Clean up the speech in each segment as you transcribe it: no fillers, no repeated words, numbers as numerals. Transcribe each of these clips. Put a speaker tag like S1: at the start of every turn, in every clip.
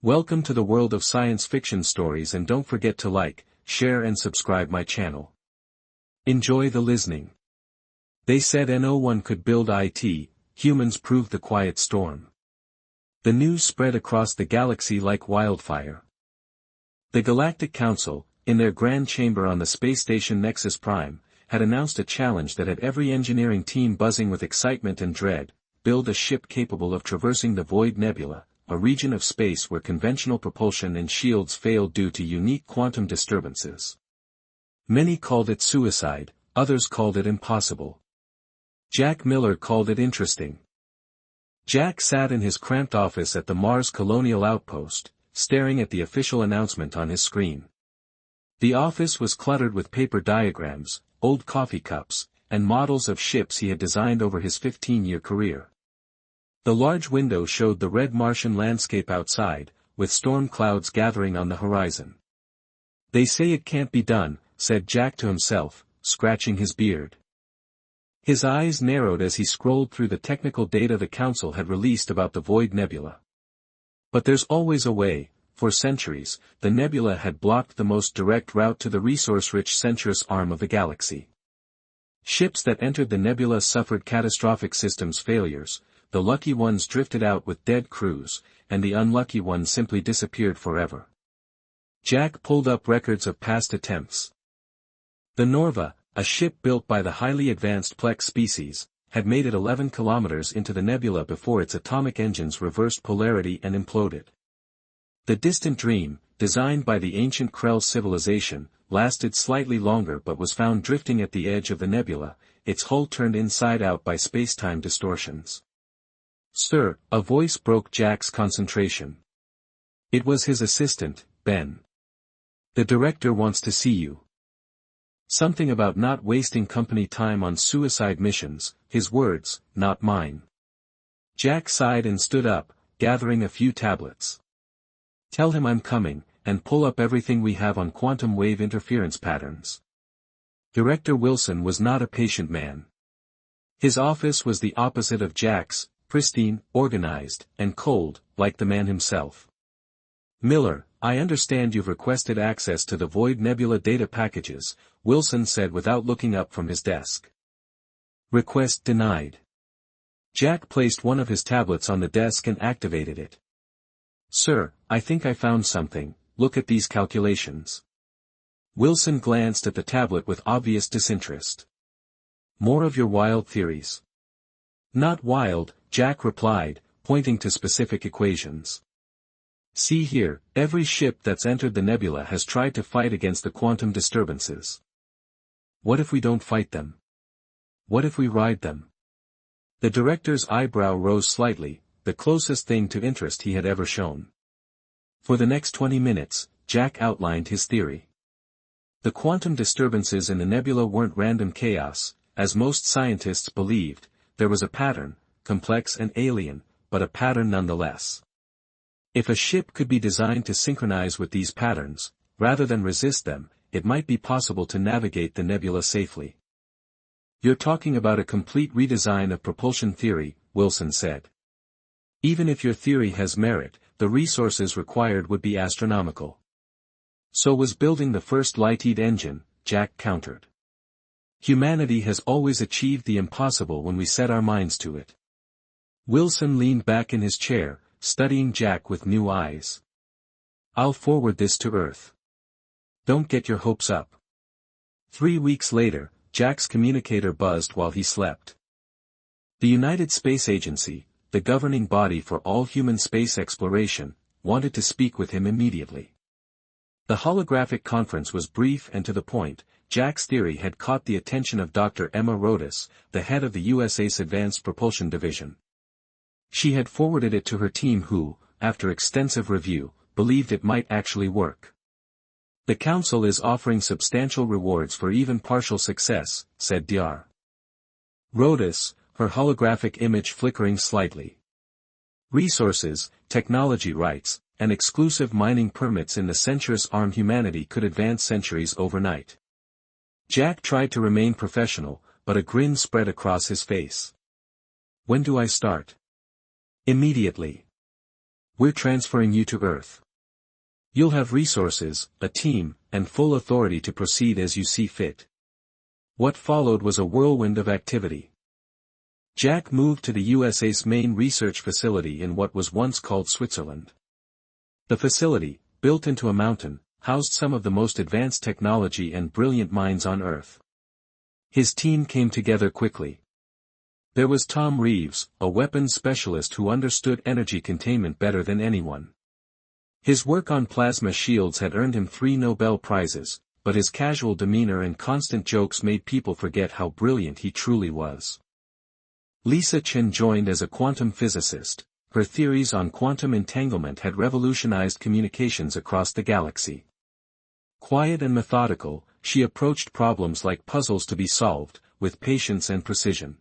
S1: Welcome to the world of science fiction stories, and don't forget to like, share and subscribe my channel. Enjoy the listening. They said no one could build it, humans proved the quiet storm. The news spread across the galaxy like wildfire. The Galactic Council, in their grand chamber on the space station Nexus Prime, had announced a challenge that had every engineering team buzzing with excitement and dread: build a ship capable of traversing the Void Nebula, a region of space where conventional propulsion and shields failed due to unique quantum disturbances. Many called it suicide, others called it impossible. Jack Miller called it interesting. Jack sat in his cramped office at the Mars Colonial Outpost, staring at the official announcement on his screen. The office was cluttered with paper diagrams, old coffee cups, and models of ships he had designed over his 15-year career. The large window showed the red Martian landscape outside, with storm clouds gathering on the horizon. "They say it can't be done," said Jack to himself, scratching his beard. His eyes narrowed as he scrolled through the technical data the Council had released about the Void Nebula. But there's always a way. For centuries, the nebula had blocked the most direct route to the resource-rich Centurus arm of the galaxy. Ships that entered the nebula suffered catastrophic systems failures, the lucky ones drifted out with dead crews, and the unlucky ones simply disappeared forever. Jack pulled up records of past attempts. The Norva, a ship built by the highly advanced Plex species, had made it 11 kilometers into the nebula before its atomic engines reversed polarity and imploded. The Distant Dream, designed by the ancient Krell civilization, lasted slightly longer but was found drifting at the edge of the nebula, its hull turned inside out by space-time distortions. "Sir," a voice broke Jack's concentration. It was his assistant, Ben. "The director wants to see you." Something about not wasting company time on suicide missions, his words, not mine. Jack sighed and stood up, gathering a few tablets. "Tell him I'm coming, and pull up everything we have on quantum wave interference patterns." Director Wilson was not a patient man. His office was the opposite of Jack's, pristine, organized, and cold, like the man himself. "Miller, I understand you've requested access to the Void Nebula data packages," Wilson said without looking up from his desk. "Request denied." Jack placed one of his tablets on the desk and activated it. "Sir, I think I found something, look at these calculations." Wilson glanced at the tablet with obvious disinterest. "More of your wild theories." "Not wild," Jack replied, pointing to specific equations. "See here, every ship that's entered the nebula has tried to fight against the quantum disturbances. What if we don't fight them? What if we ride them?" The director's eyebrow rose slightly, the closest thing to interest he had ever shown. For the next 20 minutes, Jack outlined his theory. The quantum disturbances in the nebula weren't random chaos, as most scientists believed. There was a pattern, complex and alien, but a pattern nonetheless. If a ship could be designed to synchronize with these patterns, rather than resist them, it might be possible to navigate the nebula safely. "You're talking about a complete redesign of propulsion theory," Wilson said. "Even if your theory has merit, the resources required would be astronomical." "So was building the first light-heat engine," Jack countered. "Humanity has always achieved the impossible when we set our minds to it." Wilson leaned back in his chair, studying Jack with new eyes. "I'll forward this to Earth. Don't get your hopes up." 3 weeks later, Jack's communicator buzzed while he slept. The United Space Agency, the governing body for all human space exploration, wanted to speak with him immediately. The holographic conference was brief and to the point. Jack's theory had caught the attention of Dr. Emma Rodas, the head of the USA's Advanced Propulsion Division. She had forwarded it to her team who, after extensive review, believed it might actually work. "The Council is offering substantial rewards for even partial success," said Dr. Rodas, her holographic image flickering slightly. "Resources, technology rights, and exclusive mining permits in the Centurus arm. Humanity could advance centuries overnight." Jack tried to remain professional, but a grin spread across his face. "When do I start?" "Immediately." We're transferring you to Earth. You'll have resources, a team, and full authority to proceed as you see fit. What followed was a whirlwind of activity. Jack moved to the USA's main research facility in what was once called Switzerland. The facility, built into a mountain, housed some of the most advanced technology and brilliant minds on Earth. His team came together quickly. There was Tom Reeves, a weapons specialist who understood energy containment better than anyone. His work on plasma shields had earned him 3 Nobel Prizes, but his casual demeanor and constant jokes made people forget how brilliant he truly was. Lisa Chen joined as a quantum physicist. Her theories on quantum entanglement had revolutionized communications across the galaxy. Quiet and methodical, she approached problems like puzzles to be solved, with patience and precision.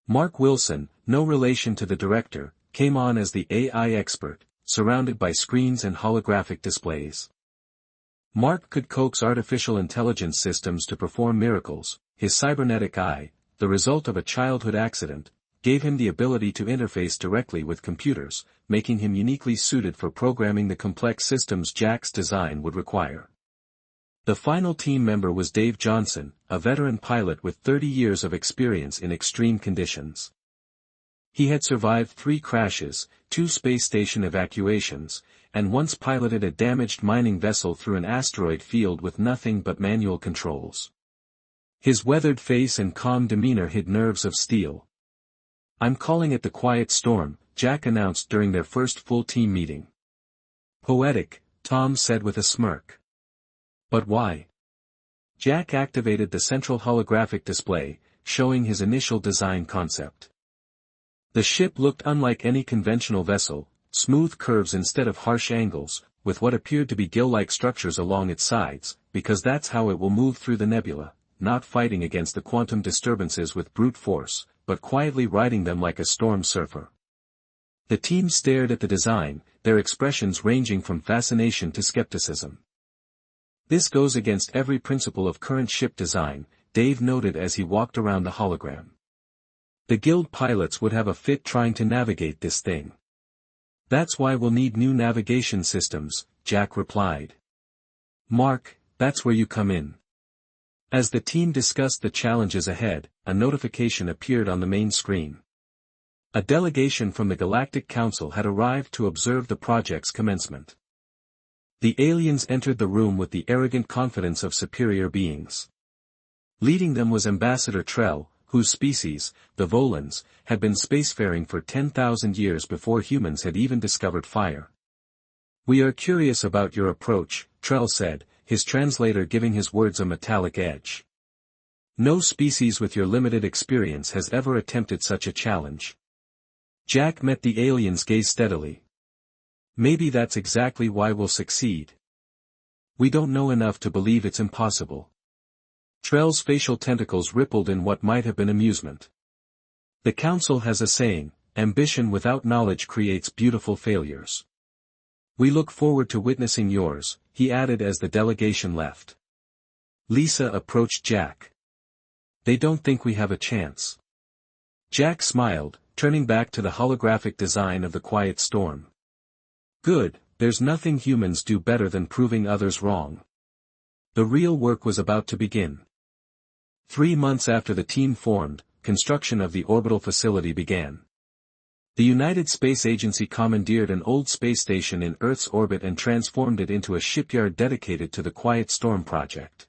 S1: Mark Wilson, no relation to the director, came on as the AI expert, surrounded by screens and holographic displays. Mark could coax artificial intelligence systems to perform miracles. His cybernetic eye, the result of a childhood accident, gave him the ability to interface directly with computers, making him uniquely suited for programming the complex systems Jack's design would require. The final team member was Dave Johnson, a veteran pilot with 30 years of experience in extreme conditions. He had survived 3 crashes, 2 space station evacuations, and once piloted a damaged mining vessel through an asteroid field with nothing but manual controls. His weathered face and calm demeanor hid nerves of steel. "I'm calling it the Quiet Storm," Jack announced during their first full team meeting. "Poetic," Tom said with a smirk. "But why?" Jack activated the central holographic display, showing his initial design concept. The ship looked unlike any conventional vessel, smooth curves instead of harsh angles, with what appeared to be gill-like structures along its sides, because that's how it will move through the nebula, not fighting against the quantum disturbances with brute force, but quietly riding them like a storm surfer. The team stared at the design, their expressions ranging from fascination to skepticism. "This goes against every principle of current ship design," Dave noted as he walked around the hologram. "The guild pilots would have a fit trying to navigate this thing." "That's why we'll need new navigation systems," Jack replied. "Mark, that's where you come in." As the team discussed the challenges ahead, a notification appeared on the main screen. A delegation from the Galactic Council had arrived to observe the project's commencement. The aliens entered the room with the arrogant confidence of superior beings. Leading them was Ambassador Trell, whose species, the Volans, had been spacefaring for 10,000 years before humans had even discovered fire. "We are curious about your approach," Trell said, his translator giving his words a metallic edge. "No species with your limited experience has ever attempted such a challenge." Jack met the alien's gaze steadily. "Maybe that's exactly why we'll succeed. We don't know enough to believe it's impossible." Trell's facial tentacles rippled in what might have been amusement. "The Council has a saying, ambition without knowledge creates beautiful failures. We look forward to witnessing yours," he added as the delegation left. Lisa approached Jack. "They don't think we have a chance." Jack smiled, turning back to the holographic design of the Quiet Storm. "Good, there's nothing humans do better than proving others wrong." The real work was about to begin. 3 months after the team formed, construction of the orbital facility began. The United Space Agency commandeered an old space station in Earth's orbit and transformed it into a shipyard dedicated to the Quiet Storm project.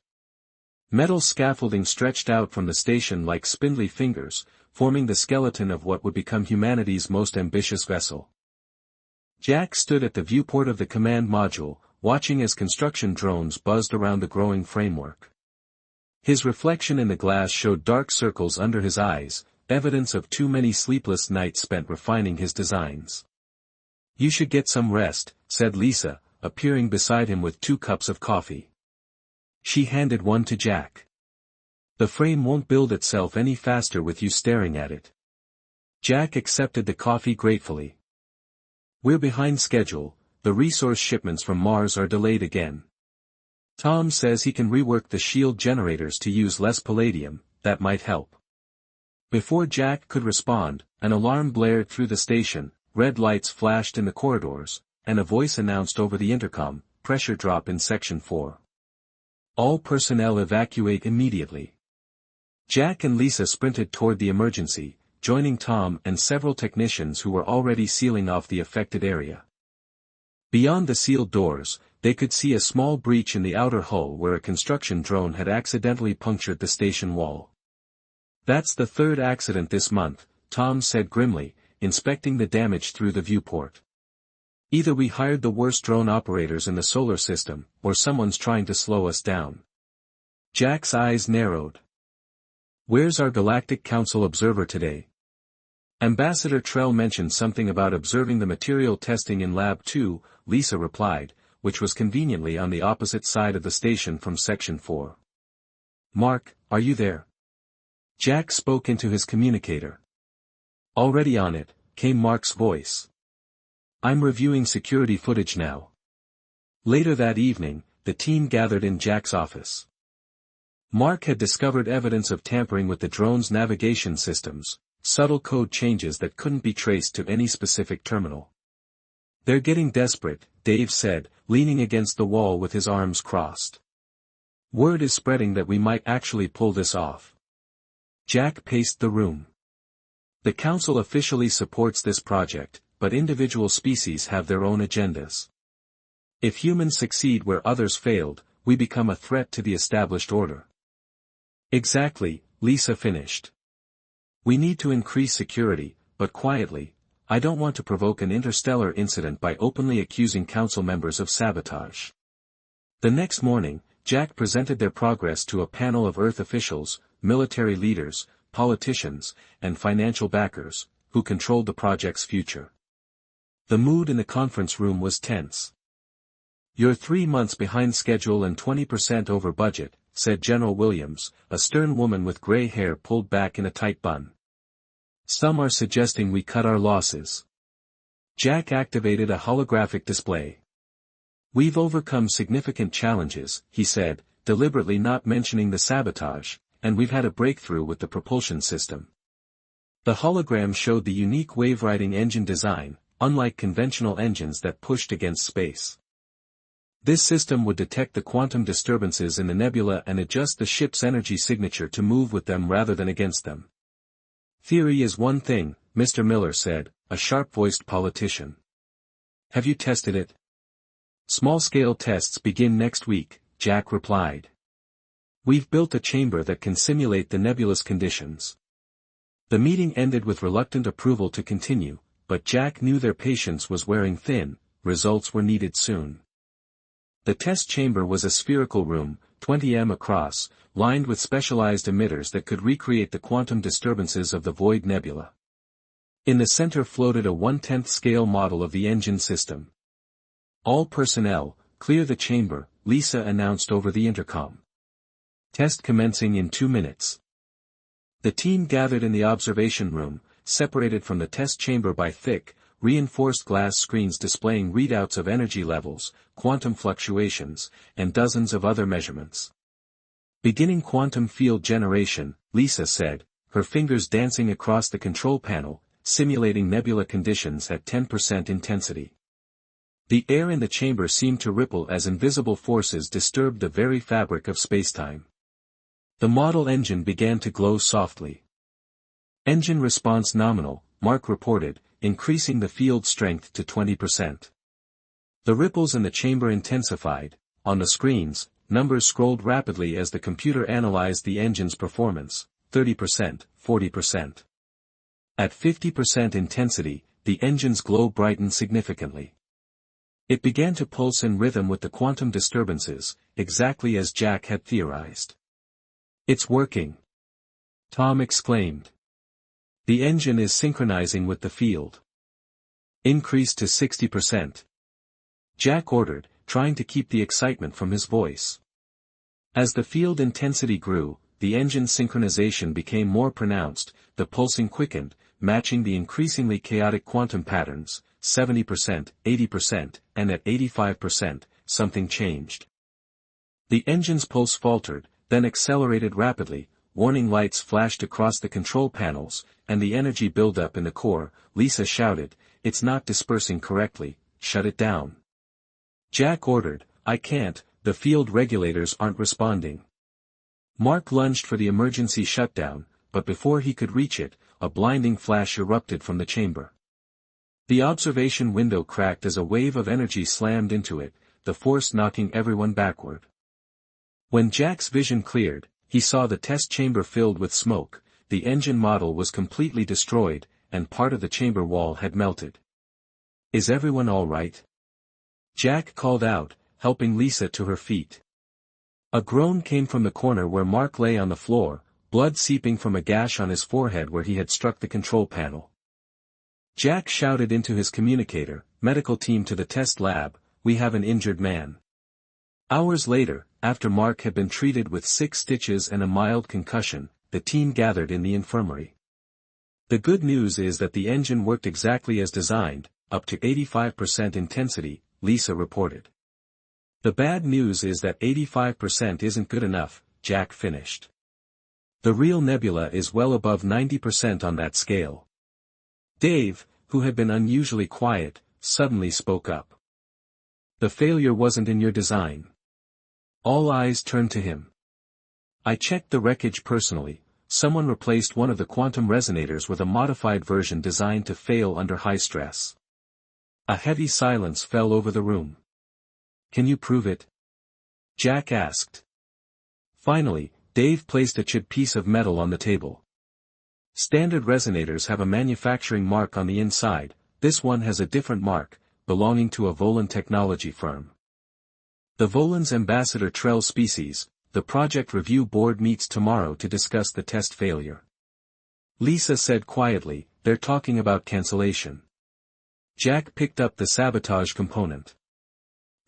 S1: Metal scaffolding stretched out from the station like spindly fingers, forming the skeleton of what would become humanity's most ambitious vessel. Jack stood at the viewport of the command module, watching as construction drones buzzed around the growing framework. His reflection in the glass showed dark circles under his eyes, evidence of too many sleepless nights spent refining his designs. "You should get some rest," said Lisa, appearing beside him with 2 cups of coffee. She handed one to Jack. "The frame won't build itself any faster with you staring at it." Jack accepted the coffee gratefully. "We're behind schedule, the resource shipments from Mars are delayed again. Tom says he can rework the shield generators to use less palladium, that might help." Before Jack could respond, an alarm blared through the station, red lights flashed in the corridors, and a voice announced over the intercom, "Pressure drop in Section 4. All personnel evacuate immediately." Jack and Lisa sprinted toward the emergency, joining Tom and several technicians who were already sealing off the affected area. Beyond the sealed doors, they could see a small breach in the outer hull where a construction drone had accidentally punctured the station wall. "That's the third accident this month," Tom said grimly, inspecting the damage through the viewport. "Either we hired the worst drone operators in the solar system, or someone's trying to slow us down." Jack's eyes narrowed. "Where's our Galactic Council observer today?" "Ambassador Trell mentioned something about observing the material testing in Lab 2, Lisa replied, which was conveniently on the opposite side of the station from Section 4. "Mark, are you there?" Jack spoke into his communicator. "Already on it," came Mark's voice. "I'm reviewing security footage now." Later that evening, the team gathered in Jack's office. Mark had discovered evidence of tampering with the drone's navigation systems, subtle code changes that couldn't be traced to any specific terminal. "They're getting desperate," Dave said, leaning against the wall with his arms crossed. "Word is spreading that we might actually pull this off." Jack paced the room. "The Council officially supports this project, but individual species have their own agendas. If humans succeed where others failed, we become a threat to the established order." "Exactly," Lisa finished. "We need to increase security, but quietly. I don't want to provoke an interstellar incident by openly accusing Council members of sabotage." The next morning, Jack presented their progress to a panel of Earth officials, military leaders, politicians, and financial backers, who controlled the project's future. The mood in the conference room was tense. "You're 3 months behind schedule and 20% over budget," said General Williams, a stern woman with gray hair pulled back in a tight bun. "Some are suggesting we cut our losses." Jack activated a holographic display. "We've overcome significant challenges," he said, deliberately not mentioning the sabotage, "and we've had a breakthrough with the propulsion system." The hologram showed the unique wave-riding engine design, unlike conventional engines that pushed against space. This system would detect the quantum disturbances in the nebula and adjust the ship's energy signature to move with them rather than against them. "Theory is one thing," Mr. Miller said, a sharp-voiced politician. "Have you tested it?" "Small-scale tests begin next week," Jack replied. "We've built a chamber that can simulate the nebula's conditions." The meeting ended with reluctant approval to continue, but Jack knew their patience was wearing thin. Results were needed soon. The test chamber was a spherical room, 20 m across, lined with specialized emitters that could recreate the quantum disturbances of the Void Nebula. In the center floated a 1/10 scale model of the engine system. "All personnel, clear the chamber," Lisa announced over the intercom. "Test commencing in 2 minutes." The team gathered in the observation room, separated from the test chamber by thick, reinforced glass screens displaying readouts of energy levels, quantum fluctuations, and dozens of other measurements. "Beginning quantum field generation," Lisa said, her fingers dancing across the control panel, simulating nebula conditions at 10% intensity. The air in the chamber seemed to ripple as invisible forces disturbed the very fabric of spacetime. The model engine began to glow softly. "Engine response nominal," Mark reported, increasing the field strength to 20%. The ripples in the chamber intensified. On the screens, numbers scrolled rapidly as the computer analyzed the engine's performance: 30%, 40%. At 50% intensity, the engine's glow brightened significantly. It began to pulse in rhythm with the quantum disturbances, exactly as Jack had theorized. "It's working!" Tom exclaimed. "The engine is synchronizing with the field." "Increase to 60%. Jack ordered, trying to keep the excitement from his voice. As the field intensity grew, the engine synchronization became more pronounced, the pulsing quickened, matching the increasingly chaotic quantum patterns, 70%, 80%, and at 85%, something changed. The engine's pulse faltered, then accelerated rapidly, warning lights flashed across the control panels, and the energy buildup in the core, Lisa shouted, it's not dispersing correctly, shut it down. Jack ordered, I can't, the field regulators aren't responding. Mark lunged for the emergency shutdown, but before he could reach it, a blinding flash erupted from the chamber. The observation window cracked as a wave of energy slammed into it, the force knocking everyone backward. When Jack's vision cleared, he saw the test chamber filled with smoke, the engine model was completely destroyed, and part of the chamber wall had melted. Is everyone all right? Jack called out, helping Lisa to her feet. A groan came from the corner where Mark lay on the floor, blood seeping from a gash on his forehead where he had struck the control panel. Jack shouted into his communicator, medical team to the test lab, we have an injured man. Hours later, after Mark had been treated with 6 stitches and a mild concussion, the team gathered in the infirmary. The good news is that the engine worked exactly as designed, up to 85% intensity, Lisa reported. The bad news is that 85% isn't good enough, Jack finished. The real nebula is well above 90% on that scale. Dave, who had been unusually quiet, suddenly spoke up. The failure wasn't in your design. All eyes turned to him. I checked the wreckage personally, someone replaced one of the quantum resonators with a modified version designed to fail under high stress. A heavy silence fell over the room. Can you prove it? Jack asked. Finally, Dave placed a chipped piece of metal on the table. Standard resonators have a manufacturing mark on the inside, this one has a different mark, belonging to a Volan technology firm. The Volan's ambassador Trell species, the project review board meets tomorrow to discuss the test failure. Lisa said quietly, they're talking about cancellation. Jack picked up the sabotage component.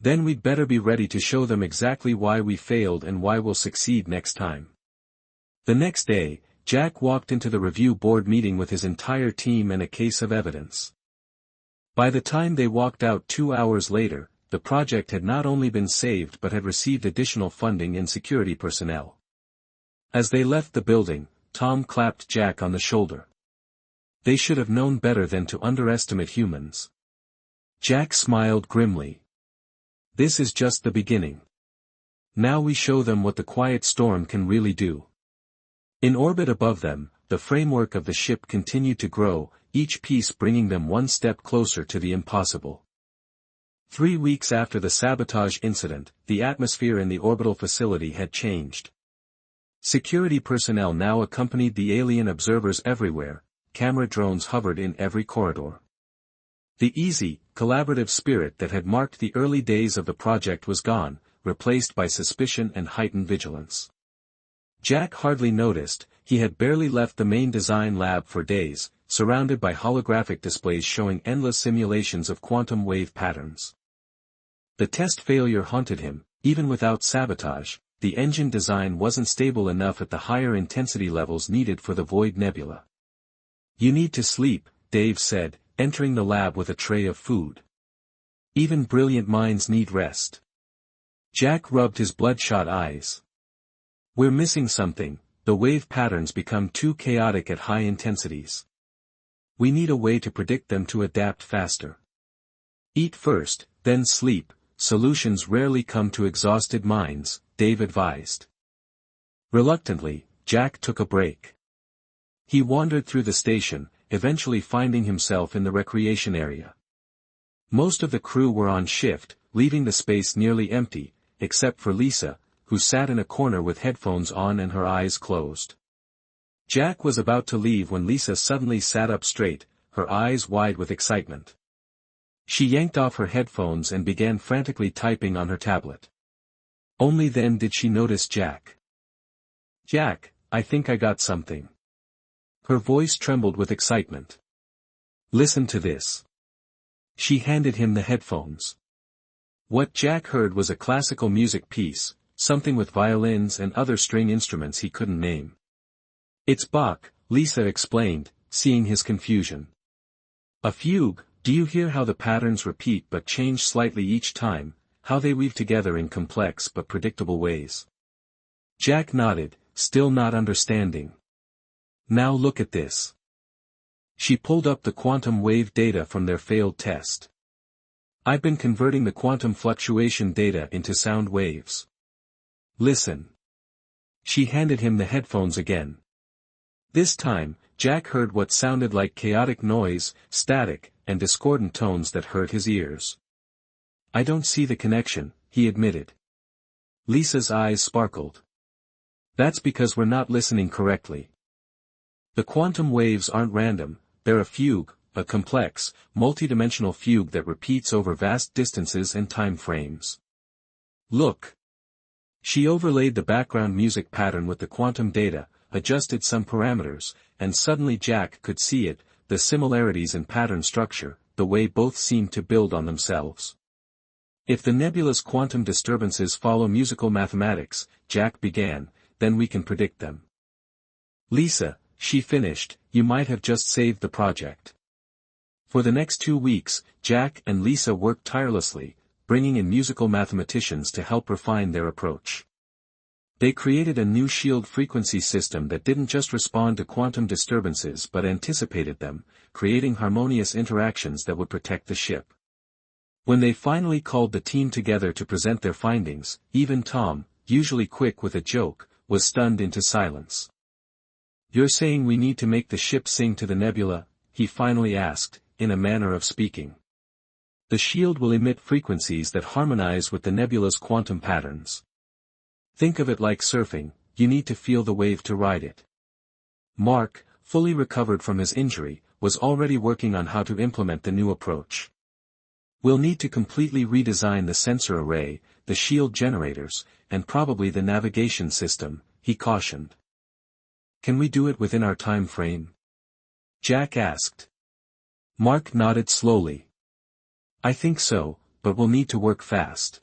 S1: Then we'd better be ready to show them exactly why we failed and why we'll succeed next time. The next day, Jack walked into the review board meeting with his entire team and a case of evidence. By the time they walked out 2 hours later, the project had not only been saved but had received additional funding and security personnel. As they left the building, Tom clapped Jack on the shoulder. They should have known better than to underestimate humans. Jack smiled grimly. This is just the beginning. Now we show them what the quiet storm can really do. In orbit above them, the framework of the ship continued to grow, each piece bringing them one step closer to the impossible. 3 weeks after the sabotage incident, the atmosphere in the orbital facility had changed. Security personnel now accompanied the alien observers everywhere, camera drones hovered in every corridor. The easy, collaborative spirit that had marked the early days of the project was gone, replaced by suspicion and heightened vigilance. Jack hardly noticed, he had barely left the main design lab for days, surrounded by holographic displays showing endless simulations of quantum wave patterns. The test failure haunted him, even without sabotage, the engine design wasn't stable enough at the higher intensity levels needed for the Void Nebula. You need to sleep, Dave said, entering the lab with a tray of food. Even brilliant minds need rest. Jack rubbed his bloodshot eyes. We're missing something, the wave patterns become too chaotic at high intensities. We need a way to predict them to adapt faster. Eat first, then sleep, solutions rarely come to exhausted minds, Dave advised. Reluctantly, Jack took a break. He wandered through the station, eventually finding himself in the recreation area. Most of the crew were on shift, leaving the space nearly empty, except for Lisa, who sat in a corner with headphones on and her eyes closed. Jack was about to leave when Lisa suddenly sat up straight, her eyes wide with excitement. She yanked off her headphones and began frantically typing on her tablet. Only then did she notice Jack. Jack, I think I got something. Her voice trembled with excitement. Listen to this. She handed him the headphones. What Jack heard was a classical music piece, something with violins and other string instruments he couldn't name. It's Bach, Lisa explained, seeing his confusion. A fugue, do you hear how the patterns repeat but change slightly each time, how they weave together in complex but predictable ways? Jack nodded, still not understanding. Now look at this. She pulled up the quantum wave data from their failed test. I've been converting the quantum fluctuation data into sound waves. Listen. She handed him the headphones again. This time, Jack heard what sounded like chaotic noise, static, and discordant tones that hurt his ears. I don't see the connection, he admitted. Lisa's eyes sparkled. That's because we're not listening correctly. The quantum waves aren't random, they're a fugue, a complex, multidimensional fugue that repeats over vast distances and time frames. Look. She overlaid the background music pattern with the quantum data, adjusted some parameters, and suddenly Jack could see it, the similarities in pattern structure, the way both seemed to build on themselves. If the nebula's quantum disturbances follow musical mathematics, Jack began, then we can predict them. Lisa, she finished, you might have just saved the project. For the next 2 weeks, Jack and Lisa worked tirelessly, bringing in musical mathematicians to help refine their approach. They created a new shield frequency system that didn't just respond to quantum disturbances but anticipated them, creating harmonious interactions that would protect the ship. When they finally called the team together to present their findings, even Tom, usually quick with a joke, was stunned into silence. You're saying we need to make the ship sing to the nebula? He finally asked, in a manner of speaking. The shield will emit frequencies that harmonize with the nebula's quantum patterns. Think of it like surfing, you need to feel the wave to ride it. Mark, fully recovered from his injury, was already working on how to implement the new approach. We'll need to completely redesign the sensor array, the shield generators, and probably the navigation system, he cautioned. Can we do it within our time frame? Jack asked. Mark nodded slowly. I think so, but we'll need to work fast.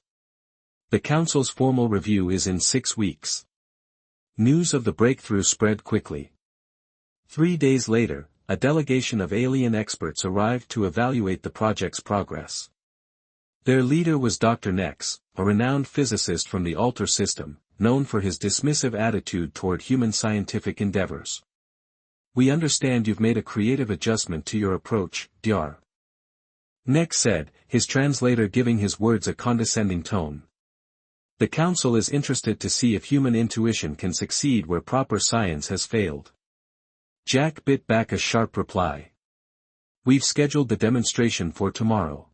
S1: The Council's formal review is in 6 weeks. News of the breakthrough spread quickly. 3 days later, a delegation of alien experts arrived to evaluate the project's progress. Their leader was Dr. Nex, a renowned physicist from the Alter system, known for his dismissive attitude toward human scientific endeavors. We understand you've made a creative adjustment to your approach, Dr. Nex said, his translator giving his words a condescending tone. The Council is interested to see if human intuition can succeed where proper science has failed. Jack bit back a sharp reply. We've scheduled the demonstration for tomorrow.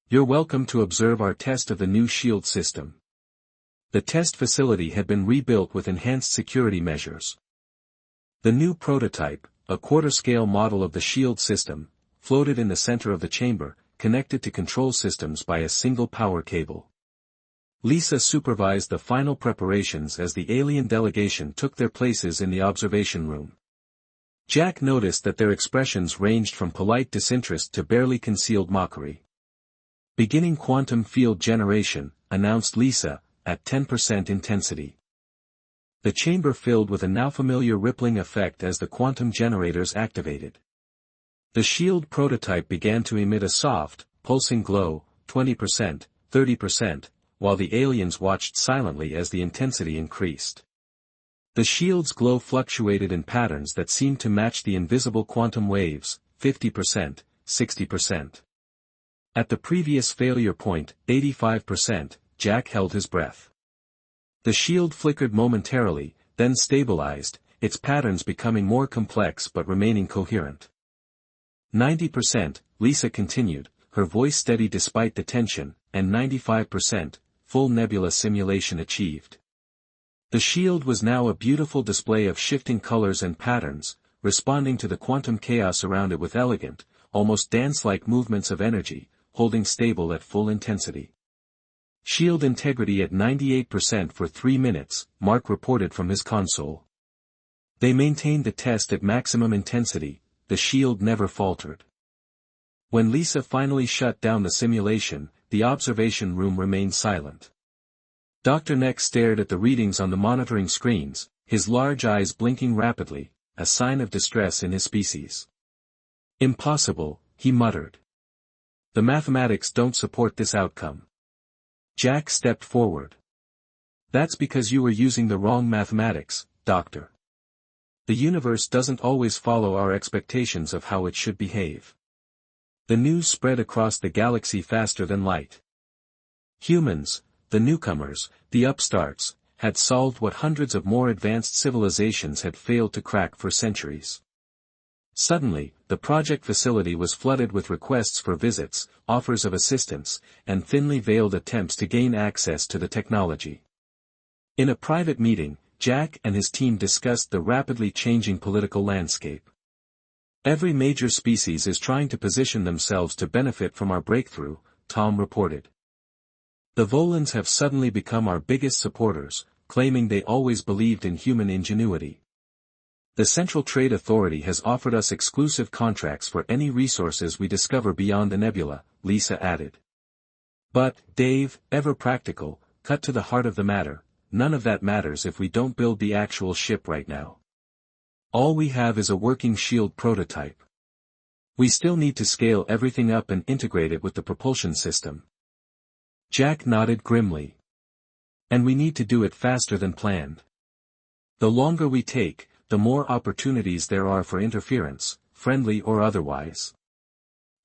S1: You're welcome to observe our test of the new shield system. The test facility had been rebuilt with enhanced security measures. The new prototype, a quarter-scale model of the shield system, floated in the center of the chamber, connected to control systems by a single power cable. Lisa supervised the final preparations as the alien delegation took their places in the observation room. Jack noticed that their expressions ranged from polite disinterest to barely concealed mockery. Beginning quantum field generation, announced Lisa, at 10% intensity. The chamber filled with a now familiar rippling effect as the quantum generators activated. The shield prototype began to emit a soft, pulsing glow, 20%, 30%, while the aliens watched silently as the intensity increased. The shield's glow fluctuated in patterns that seemed to match the invisible quantum waves, 50%, 60%. At the previous failure point, 85%, Jack held his breath. The shield flickered momentarily, then stabilized, its patterns becoming more complex but remaining coherent. 90%, Lisa continued, her voice steady despite the tension, and 95%, full nebula simulation achieved. The shield was now a beautiful display of shifting colors and patterns, responding to the quantum chaos around it with elegant, almost dance-like movements of energy, holding stable at full intensity. Shield integrity at 98% for 3 minutes, Mark reported from his console. They maintained the test at maximum intensity, the shield never faltered. When Lisa finally shut down the simulation, the observation room remained silent. Dr. Nex stared at the readings on the monitoring screens, his large eyes blinking rapidly, a sign of distress in his species. Impossible, he muttered. The mathematics don't support this outcome. Jack stepped forward. That's because you were using the wrong mathematics, Doctor. The universe doesn't always follow our expectations of how it should behave. The news spread across the galaxy faster than light. Humans, the newcomers, the upstarts, had solved what hundreds of more advanced civilizations had failed to crack for centuries. Suddenly, the project facility was flooded with requests for visits, offers of assistance, and thinly veiled attempts to gain access to the technology. In a private meeting, Jack and his team discussed the rapidly changing political landscape. Every major species is trying to position themselves to benefit from our breakthrough, Tom reported. The Volans have suddenly become our biggest supporters, claiming they always believed in human ingenuity. The Central Trade Authority has offered us exclusive contracts for any resources we discover beyond the nebula, Lisa added. But, Dave, ever practical, cut to the heart of the matter, none of that matters if we don't build the actual ship right now. All we have is a working shield prototype. We still need to scale everything up and integrate it with the propulsion system. Jack nodded grimly. And we need to do it faster than planned. The longer we take, the more opportunities there are for interference, friendly or otherwise.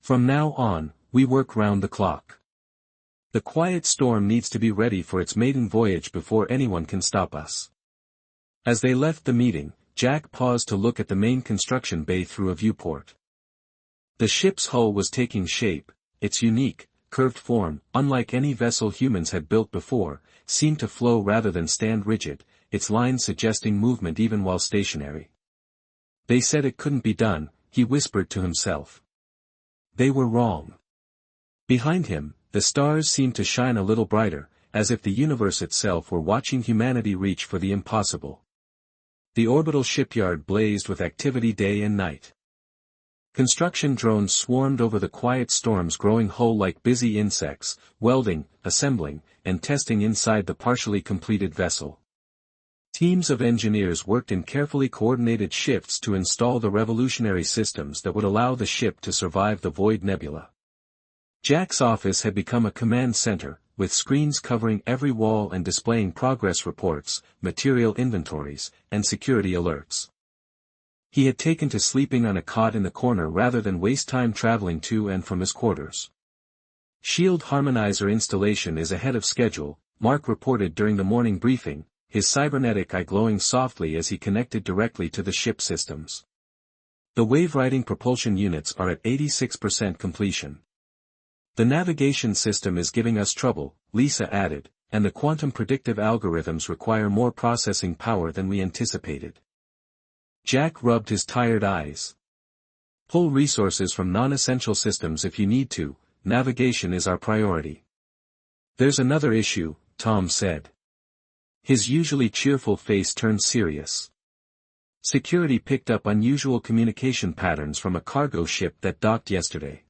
S1: From now on, we work round the clock. The quiet storm needs to be ready for its maiden voyage before anyone can stop us. As they left the meeting, Jack paused to look at the main construction bay through a viewport. The ship's hull was taking shape, its unique, curved form, unlike any vessel humans had built before, seemed to flow rather than stand rigid, its lines suggesting movement even while stationary. They said it couldn't be done, he whispered to himself. They were wrong. Behind him, the stars seemed to shine a little brighter, as if the universe itself were watching humanity reach for the impossible. The orbital shipyard blazed with activity day and night. Construction drones swarmed over the quiet storm's growing hull like busy insects, welding, assembling, and testing inside the partially completed vessel. Teams of engineers worked in carefully coordinated shifts to install the revolutionary systems that would allow the ship to survive the Void Nebula. Jack's office had become a command center, with screens covering every wall and displaying progress reports, material inventories, and security alerts. He had taken to sleeping on a cot in the corner rather than waste time traveling to and from his quarters. Shield harmonizer installation is ahead of schedule, Mark reported during the morning briefing, his cybernetic eye glowing softly as he connected directly to the ship systems. The wave-riding propulsion units are at 86% completion. The navigation system is giving us trouble, Lisa added, and the quantum predictive algorithms require more processing power than we anticipated. Jack rubbed his tired eyes. Pull resources from non-essential systems if you need to, navigation is our priority. There's another issue, Tom said. His usually cheerful face turned serious. Security picked up unusual communication patterns from a cargo ship that docked yesterday.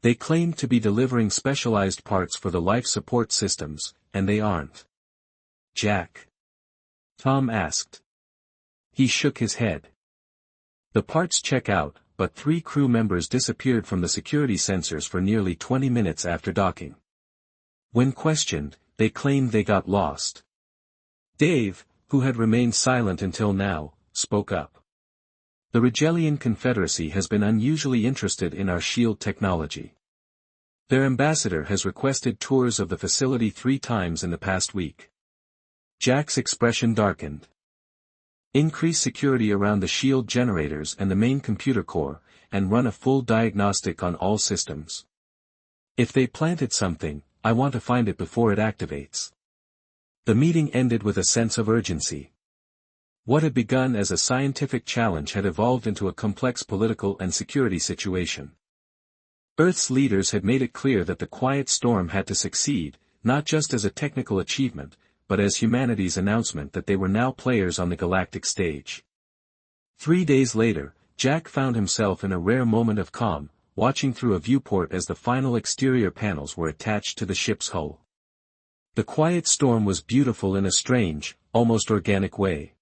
S1: They claimed to be delivering specialized parts for the life support systems, and they aren't. Jack? Tom asked. He shook his head. The parts check out, but 3 crew members disappeared from the security sensors for nearly 20 minutes after docking. When questioned, they claimed they got lost. Dave, who had remained silent until now, spoke up. The Rigelian Confederacy has been unusually interested in our shield technology. Their ambassador has requested tours of the facility 3 times in the past week. Jack's expression darkened. Increase security around the shield generators and the main computer core, and run a full diagnostic on all systems. If they planted something, I want to find it before it activates. The meeting ended with a sense of urgency. What had begun as a scientific challenge had evolved into a complex political and security situation. Earth's leaders had made it clear that the quiet storm had to succeed, not just as a technical achievement, but as humanity's announcement that they were now players on the galactic stage. 3 days later, Jack found himself in a rare moment of calm, watching through a viewport as the final exterior panels were attached to the ship's hull. The quiet storm was beautiful in a strange, almost organic way.